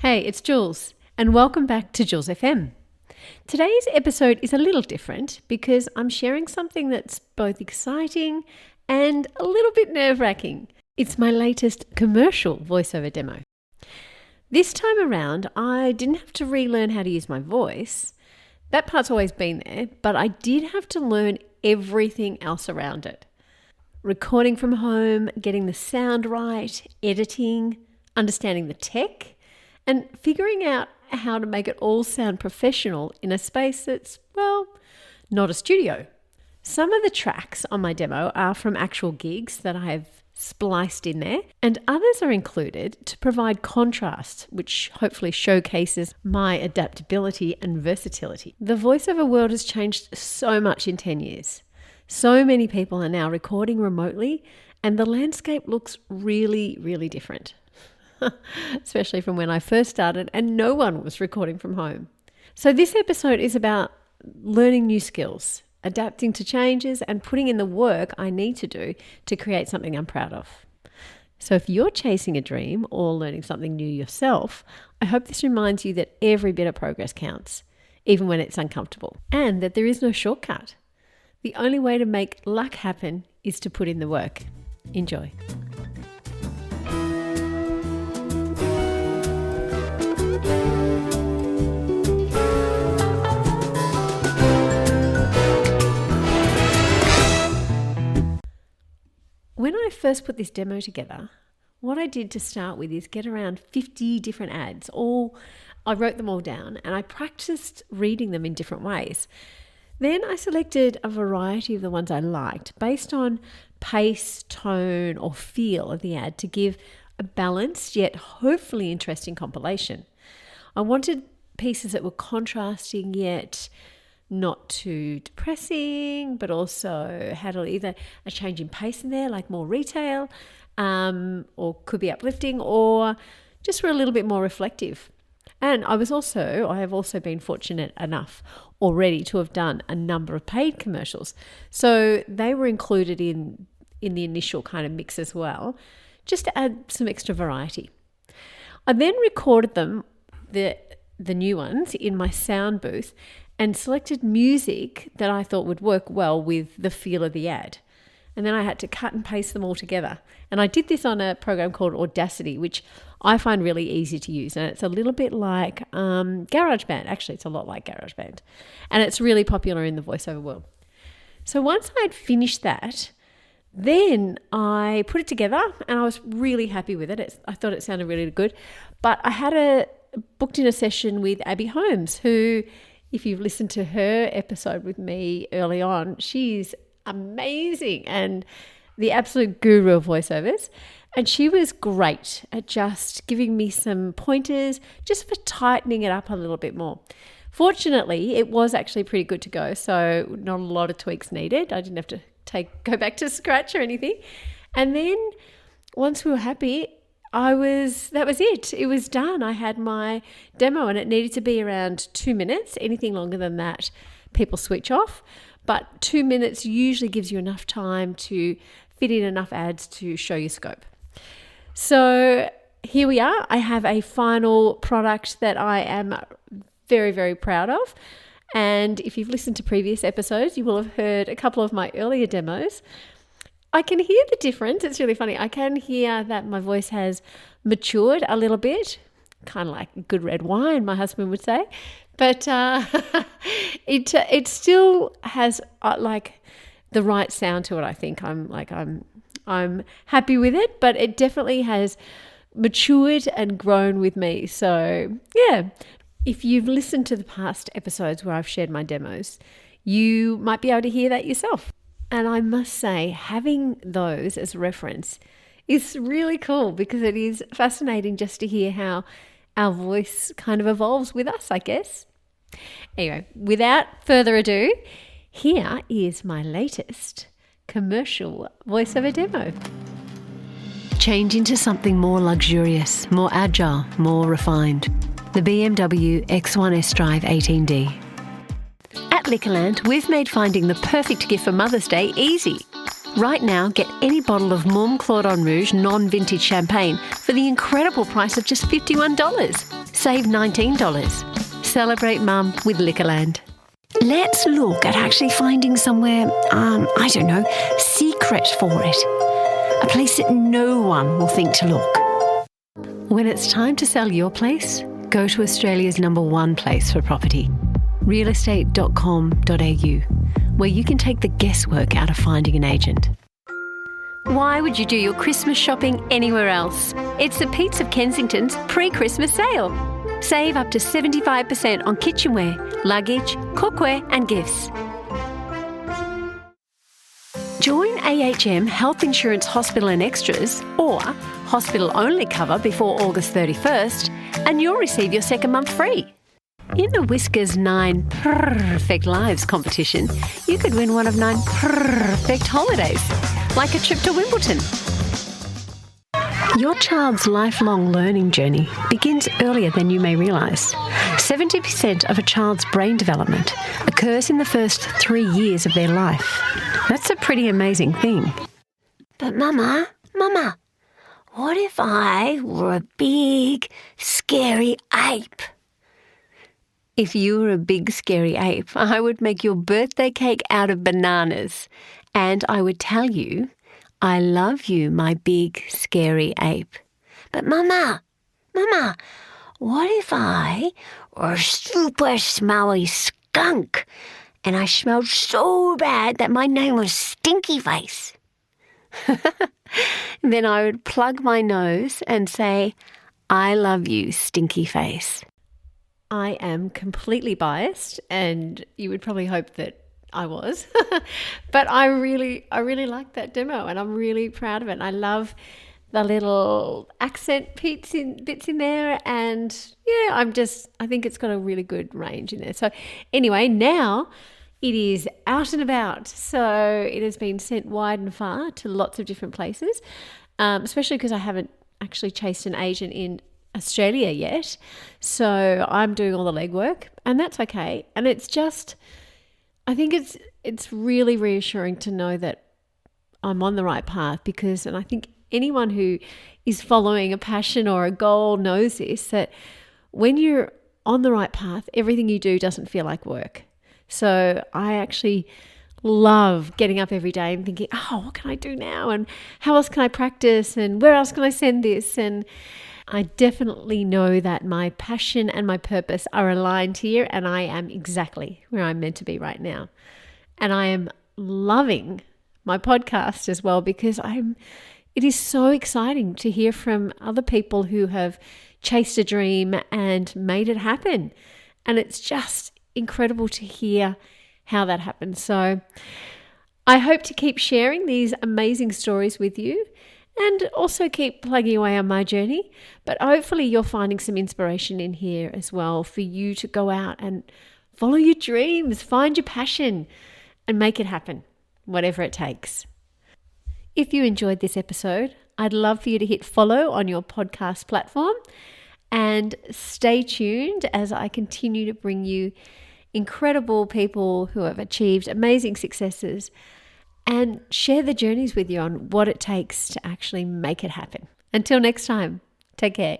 Hey, it's Jules, and welcome back to JulesFM. Today's episode is a little different because I'm sharing something that's both exciting and a little bit nerve-wracking. It's my latest commercial voiceover demo. This time around, I didn't have to relearn how to use my voice. That part's always been there, but I did have to learn everything else around it. Recording from home, getting the sound right, editing, understanding the tech, and figuring out how to make it all sound professional in a space that's, well, not a studio. Some of the tracks on my demo are from actual gigs that I have spliced in there, and others are included to provide contrast, which hopefully showcases my adaptability and versatility. The voiceover world has changed so much in 10 years. So many people are now recording remotely, and the landscape looks really, really different. Especially from when I first started and no one was recording from home. So this episode is about learning new skills, adapting to changes, and putting in the work I need to do to create something I'm proud of. So if you're chasing a dream or learning something new yourself, I hope this reminds you that every bit of progress counts, even when it's uncomfortable, and that there is no shortcut. The only way to make luck happen is to put in the work. Enjoy. When I first put this demo together, what I did to start with is get around 50 different ads. I wrote them all down and I practiced reading them in different ways. Then I selected a variety of the ones I liked based on pace, tone, or feel of the ad to give a balanced yet hopefully interesting compilation. I wanted pieces that were contrasting yet not too depressing, but also had either a change in pace in there, like more retail, or could be uplifting, or just were a little bit more reflective. And I have also been fortunate enough already to have done a number of paid commercials. So they were included in the initial kind of mix as well, just to add some extra variety. I then recorded them, the new ones, in my sound booth and selected music that I thought would work well with the feel of the ad. And then I had to cut and paste them all together. And I did this on a program called Audacity, which I find really easy to use. And it's a little bit like GarageBand. Actually, it's a lot like GarageBand. And it's really popular in the voiceover world. So once I'd finished that, then I put it together and I was really happy with it. I thought it sounded really good. But I had booked in a session with Abby Holmes, who, if you've listened to her episode with me early on, she's amazing and the absolute guru of voiceovers. And she was great at just giving me some pointers just for tightening it up a little bit more. Fortunately, it was actually pretty good to go, so not a lot of tweaks needed. I didn't have to go back to scratch or anything. And then once we were happy, that was it. It was done. I had my demo and it needed to be around 2 minutes. Anything longer than that, people switch off. But 2 minutes usually gives you enough time to fit in enough ads to show your scope. So here we are. I have a final product that I am very, very proud of. And if you've listened to previous episodes, you will have heard a couple of my earlier demos. I can hear the difference. It's really funny. I can hear that my voice has matured a little bit, kind of like good red wine, my husband would say. But it still has like the right sound to it. I think I'm happy with it, but it definitely has matured and grown with me. So yeah, if you've listened to the past episodes where I've shared my demos, you might be able to hear that yourself. And I must say, having those as reference is really cool because it is fascinating just to hear how our voice kind of evolves with us, I guess. Anyway, without further ado, here is my latest commercial voiceover demo. Change into something more luxurious, more agile, more refined. The BMW X1 S-Drive 18D. At Liquorland, we've made finding the perfect gift for Mother's Day easy. Right now, get any bottle of Maume Cordon Rouge non-vintage champagne for the incredible price of just $51. Save $19. Celebrate Mum with Liquorland. Let's look at actually finding somewhere, secret for it. A place that no one will think to look. When it's time to sell your place, go to Australia's #1 place for property, realestate.com.au, where you can take the guesswork out of finding an agent. Why would you do your Christmas shopping anywhere else? It's the Pete's of Kensington's pre-Christmas sale. Save up to 75% on kitchenware, luggage, cookware and gifts. Join AHM Health Insurance Hospital and Extras or Hospital Only cover before August 31st and you'll receive your second month free. In the Whiskers 9 Perfect Lives competition, you could win one of 9 perfect holidays, like a trip to Wimbledon. Your child's lifelong learning journey begins earlier than you may realise. 70% of a child's brain development occurs in the first 3 years of their life. That's a pretty amazing thing. But Mama, what if I were a big, scary ape? If you were a big, scary ape, I would make your birthday cake out of bananas. And I would tell you, I love you, my big, scary ape. But Mama, what if I were a super smelly skunk and I smelled so bad that my name was Stinky Face? Then I would plug my nose and say, I love you, Stinky Face. I am completely biased, and you would probably hope that I was. But I really like that demo, and I'm really proud of it. And I love the little accent bits in there, and yeah, I think it's got a really good range in there. So anyway, now it is out and about. So it has been sent wide and far to lots of different places, especially because I haven't actually chased an agent in Australia yet. So I'm doing all the legwork, and that's okay. And it's just, I think it's really reassuring to know that I'm on the right path and I think anyone who is following a passion or a goal knows this, that when you're on the right path, everything you do doesn't feel like work. So I actually love getting up every day and thinking, what can I do now? And how else can I practice? And where else can I send this? And I definitely know that my passion and my purpose are aligned here, and I am exactly where I'm meant to be right now. And I am loving my podcast as well, because it is so exciting to hear from other people who have chased a dream and made it happen. And it's just incredible to hear how that happens. So I hope to keep sharing these amazing stories with you, and also keep plugging away on my journey. But hopefully you're finding some inspiration in here as well for you to go out and follow your dreams, find your passion, and make it happen, whatever it takes. If you enjoyed this episode, I'd love for you to hit follow on your podcast platform and stay tuned as I continue to bring you incredible people who have achieved amazing successes and share the journeys with you on what it takes to actually make it happen. Until next time, take care.